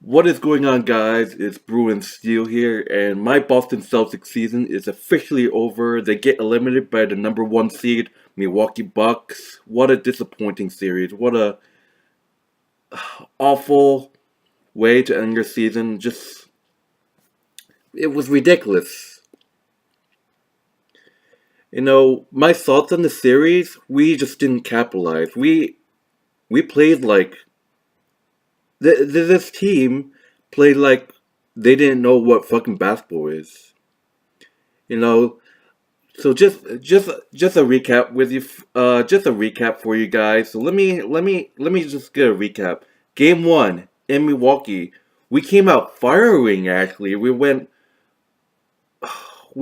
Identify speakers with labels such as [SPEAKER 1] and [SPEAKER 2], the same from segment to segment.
[SPEAKER 1] What is going on, guys? It's Bruin Steel here, and my Boston Celtics season is officially over. They get eliminated by the number one seed, Milwaukee Bucks. What a disappointing series. What a awful way to end your season. It was ridiculous. My thoughts on the series, we just didn't capitalize. We played like, this team played like they didn't know what fucking basketball is. You know, So just a recap with you, just a recap for you guys. So let me just get a recap. Game one in Milwaukee, we came out firing. Actually, we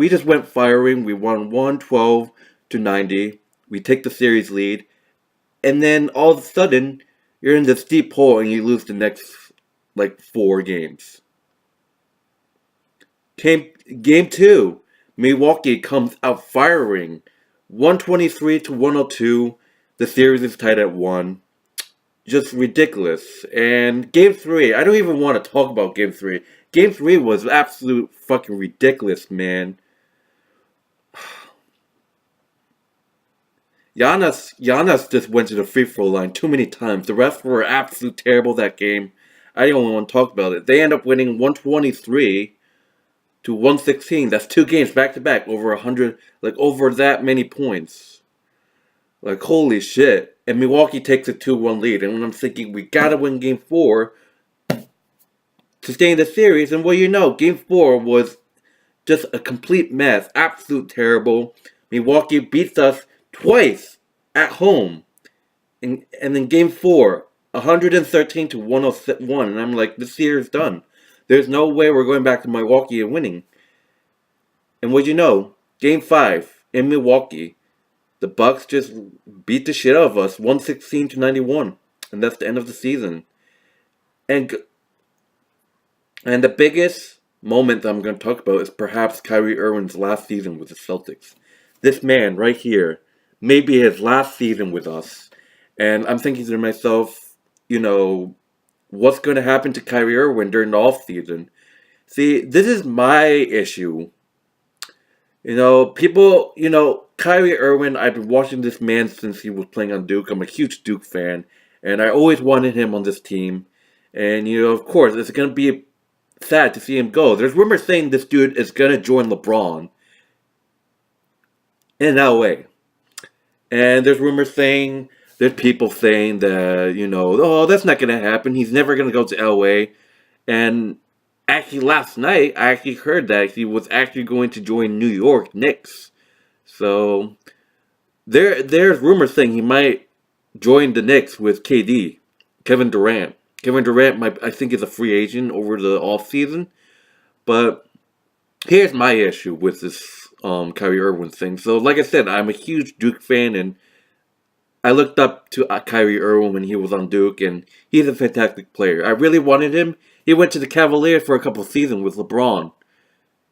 [SPEAKER 1] just went firing. We won 112-90. We take the series lead, and then all of a sudden, you're in this deep hole and you lose the next like four games. Game Game two, Milwaukee comes out firing, 123-102. The series is tied at one. Just ridiculous. And game three, I don't even want to talk about game three. Game three was absolute fucking ridiculous, man. Giannis just went to the free throw line too many times. The refs were absolute terrible that game. I don't even want to talk about it. They end up winning 123-116. That's two games back to back, over 100, like over that many points. Like, holy shit. And Milwaukee takes a 2-1 lead. And when I'm thinking, we gotta win game four to stay in the series. And game four was just a complete mess. Absolute terrible. Milwaukee beats us twice at home. And then game four, 113-101. And I'm like, this year is done. There's no way we're going back to Milwaukee and winning. And game five in Milwaukee, the Bucks just beat the shit out of us, 116-91, and that's the end of the season. And and the biggest moment that I'm going to talk about is perhaps Kyrie Irving's last season with the Celtics. This man right here, maybe his last season with us, and I'm thinking to myself, what's going to happen to Kyrie Irving during the off season? See, this is my issue. Kyrie Irving, I've been watching this man since he was playing on Duke. I'm a huge Duke fan, and I always wanted him on this team. And, of course, it's going to be sad to see him go. There's rumors saying this dude is going to join LeBron in LA. And there's people saying that, oh, that's not going to happen. He's never going to go to LA. And actually, last night, I actually heard that he was actually going to join New York Knicks. So there's rumors saying he might join the Knicks with KD, Kevin Durant. Kevin Durant I think, is a free agent over the off season. But here's my issue with this Kyrie Irving thing. So, like I said, I'm a huge Duke fan, and I looked up to Kyrie Irving when he was on Duke, and he's a fantastic player. I really wanted him. He went to the Cavaliers for a couple of seasons with LeBron,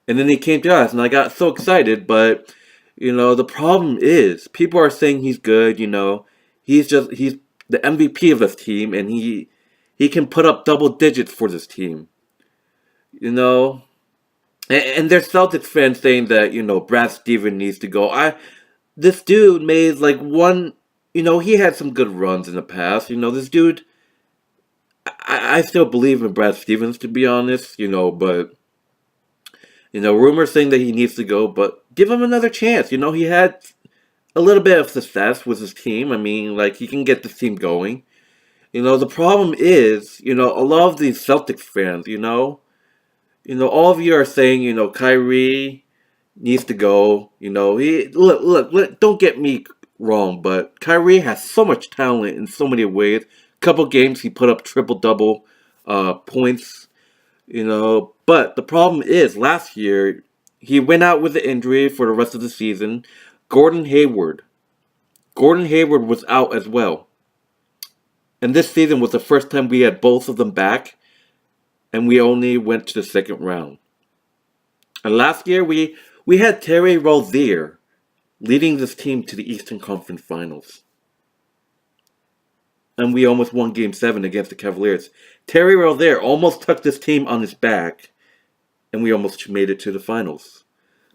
[SPEAKER 1] and then he came to us, and I got so excited. But the problem is people are saying he's good. He's the MVP of this team, and he can put up double digits for this team. And there's Celtics fans saying that Brad Stevens needs to go. This dude made like one. He had some good runs in the past. This dude. I still believe in Brad Stevens, to be honest. But rumors saying that he needs to go, but give him another chance. He had a little bit of success with his team. I mean, like, he can get this team going. The problem is, a lot of these Celtics fans, all of you are saying, Kyrie needs to go. Look, don't get me wrong, but Kyrie has so much talent in so many ways. Couple games he put up triple-double points, But the problem is, last year, he went out with an injury for the rest of the season. Gordon Hayward. Gordon Hayward was out as well. And this season was the first time we had both of them back, and we only went to the second round. And last year, we had Terry Rozier leading this team to the Eastern Conference Finals. and we almost won Game 7 against the Cavaliers. Terry Rozier almost took this team on his back, and we almost made it to the finals.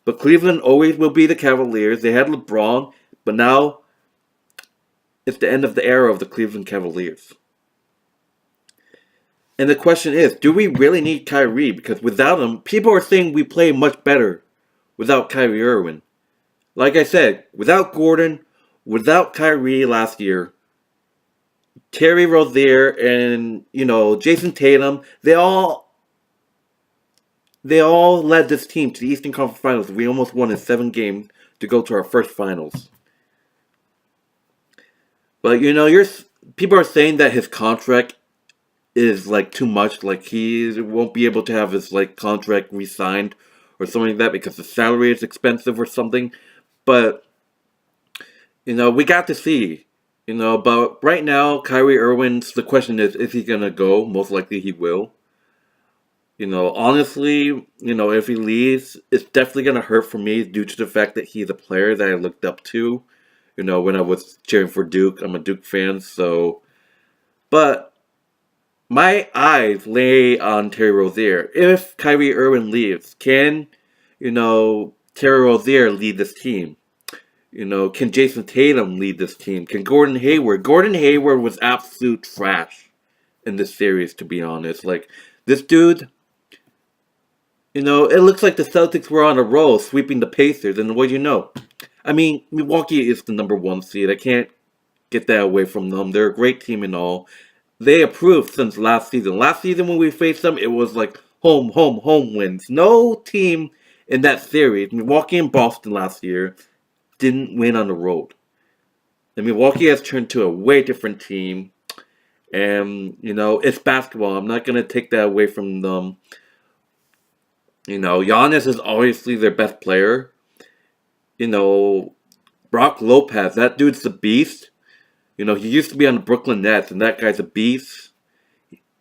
[SPEAKER 1] But Cleveland always will be the Cavaliers. They had LeBron, but now it's the end of the era of the Cleveland Cavaliers. And the question is, do we really need Kyrie? Because without him, people are saying we play much better without Kyrie Irving. Like I said, without Gordon, without Kyrie last year, Terry Rozier and, Jason Tatum, they all led this team to the Eastern Conference Finals. We almost won in 7 games to go to our first finals. But people are saying that his contract is too much, he won't be able to have his contract re-signed or something like that because the salary is expensive or something. But we got to see. But right now, Kyrie Irving, the question is he gonna go? Most likely he will. Honestly, if he leaves, it's definitely gonna hurt for me due to the fact that he's a player that I looked up to. When I was cheering for Duke, I'm a Duke fan, so. But my eyes lay on Terry Rozier. If Kyrie Irving leaves, can, Terry Rozier lead this team? Can Jason Tatum lead this team? Can Gordon Hayward? Gordon Hayward was absolute trash in this series, to be honest. This dude, it looks like the Celtics were on a roll, sweeping the Pacers, and what do you know? I mean, Milwaukee is the number 1 seed. I can't get that away from them. They're a great team and all. They improved since last season. Last season when we faced them, it was home wins. No team in that series, Milwaukee and Boston last year, didn't win on the road. And Milwaukee has turned to a way different team. And, it's basketball. I'm not going to take that away from them. Giannis is obviously their best player. Brock Lopez, that dude's the beast. He used to be on the Brooklyn Nets, and that guy's a beast.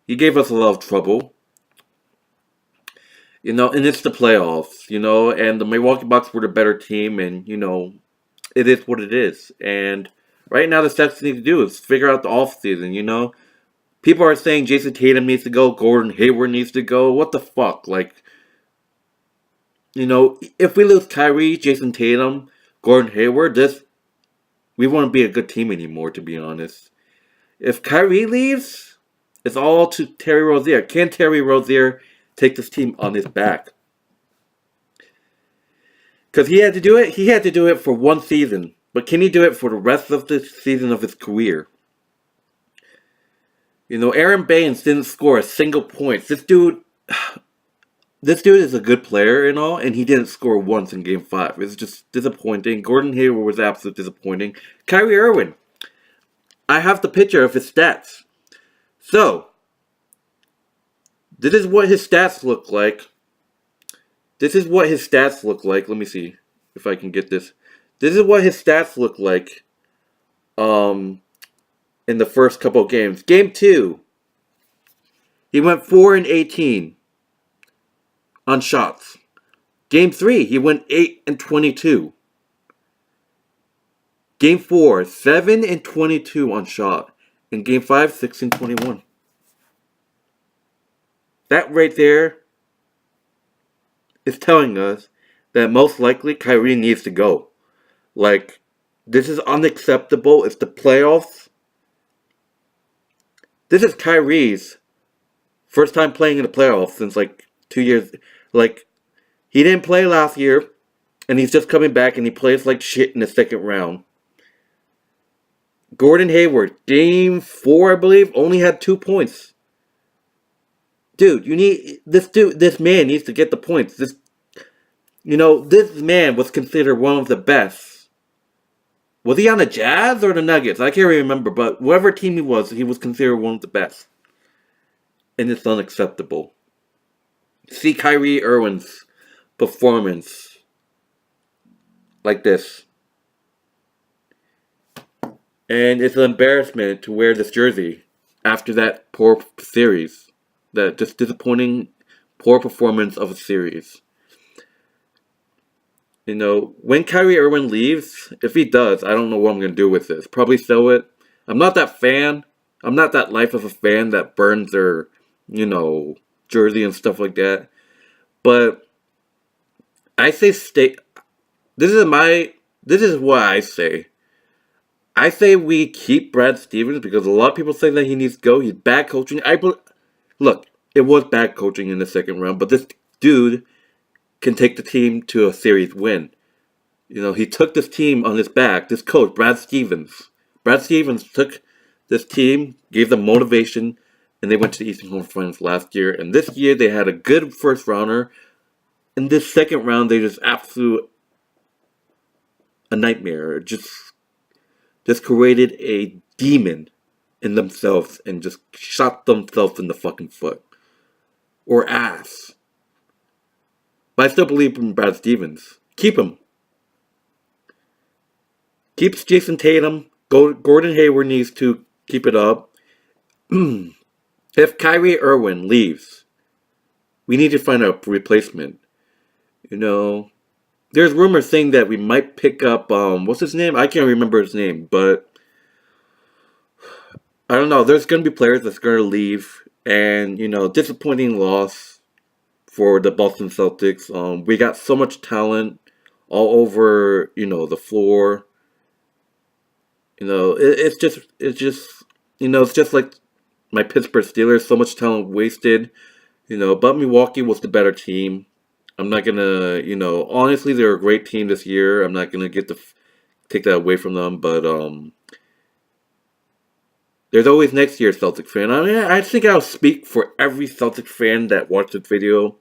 [SPEAKER 1] He gave us a lot of trouble. And it's the playoffs, and the Milwaukee Bucks were the better team, and, it is what it is. And right now, the Celtics need to do is figure out the offseason, People are saying Jason Tatum needs to go, Gordon Hayward needs to go. What the fuck? If we lose Kyrie, Jason Tatum, Gordon Hayward, we won't be a good team anymore, to be honest. If Kyrie leaves, it's all to Terry Rozier. Can Terry Rozier take this team on his back? Because he had to do it. He had to do it for 1 season. But can he do it for the rest of the season of his career? Aaron Baines didn't score a single point. This dude is a good player and all, and he didn't score once in Game 5. It's just disappointing. Gordon Hayward was absolutely disappointing. Kyrie Irving, I have the picture of his stats. So, this is what his stats look like. Let me see if I can get this. This is what his stats look like in the first couple of games. Game 2, he went 4 and 18 on shots. Game 3, he went 8 and 22. Game 4, 7 and 22 on shot. And Game 5, 6 and 21. That right there is telling us that most likely Kyrie needs to go. This is unacceptable. It's the playoffs. This is Kyrie's first time playing in the playoffs since 2 years. He didn't play last year, and he's just coming back, and he plays like shit in the second round. Gordon Hayward, Game 4, I believe, only had 2 points. Dude, this man needs to get the points. This man was considered one of the best. Was he on the Jazz or the Nuggets? I can't remember, but whatever team he was considered one of the best. And it's unacceptable. See Kyrie Irving's performance like this. And it's an embarrassment to wear this jersey after that poor series. That just disappointing, poor performance of a series. When Kyrie Irving leaves, if he does, I don't know what I'm going to do with this. Probably sell it. I'm not that fan I'm not that life of a fan that burns their, you know, jersey and stuff like that. But I say stay. This is my. This is what I say. I say we keep Brad Stevens because a lot of people say that he needs to go. He's bad coaching. Look. It was bad coaching in the second round, but this dude can take the team to a series win. You know, he took this team on his back. This coach, Brad Stevens. Brad Stevens took this team, gave them motivation, and they went to the Eastern Conference Finals last year. And this year they had a good first rounder. In this second round, they just absolute a nightmare. Just created a demon in themselves and just shot themselves in the fucking foot or ass. But I still believe in Brad Stevens. Keep him. Keeps Jason Tatum. Gordon Hayward needs to keep it up. If Kyrie Irving leaves, we need to find a replacement. You know, there's rumors saying that we might pick up what's his name? I can't remember his name, but I don't know. There's gonna be players that's gonna leave, and you know, disappointing loss for the Boston Celtics. We got so much talent all over, you know, the floor. You know, it's just like my Pittsburgh Steelers. So much talent wasted. You know, but Milwaukee was the better team. I'm not gonna, you know, honestly, they're a great team this year. I'm not gonna take that away from them, but there's always next year, Celtics fan. I mean, I think I'll speak for every Celtics fan that watched this video.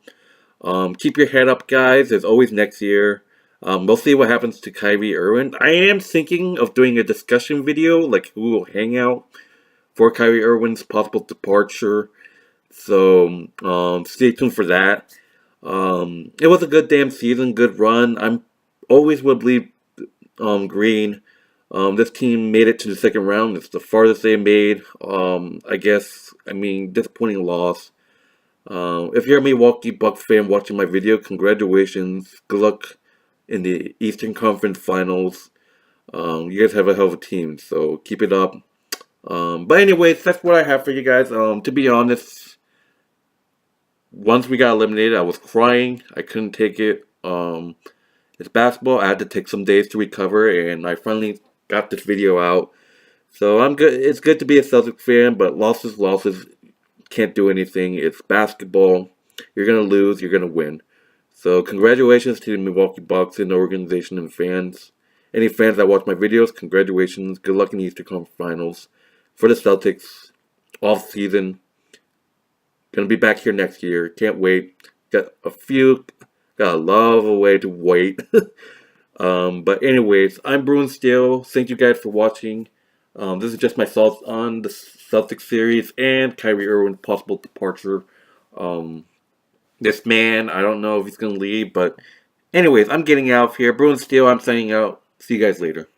[SPEAKER 1] Keep your head up, guys. There's always next year. We'll see what happens to Kyrie Irving. I am thinking of doing a discussion video, like who will hang out for Kyrie Irving's possible departure. So, stay tuned for that. It was a good damn season, good run. I'm always would believe Green. This team made it to the second round. It's the farthest they made. I guess. I mean, disappointing loss. If you're a Milwaukee Bucks fan watching my video, congratulations. Good luck in the Eastern Conference Finals. You guys have a hell of a team, so keep it up. But anyways, that's what I have for you guys. To be honest, once we got eliminated, I was crying. I couldn't take it. It's basketball. I had to take some days to recover, and I finally got this video out. So I'm good. It's good to be a Celtics fan, but losses. Can't do anything. It's basketball. You're gonna lose. You're gonna win. So congratulations to the Milwaukee Bucks and the organization and fans. Any fans that watch my videos, congratulations. Good luck in the Eastern Conference Finals for the Celtics. Off season. Gonna be back here next year. Can't wait. Got a lot of a way to wait. But anyways, I'm Bruin Steel. Thank you guys for watching. This is just my thoughts on the Celtics series and Kyrie Irving's possible departure. This man, I don't know if he's gonna leave, but anyways, I'm getting out of here. Bruin Steel, I'm signing out. See you guys later.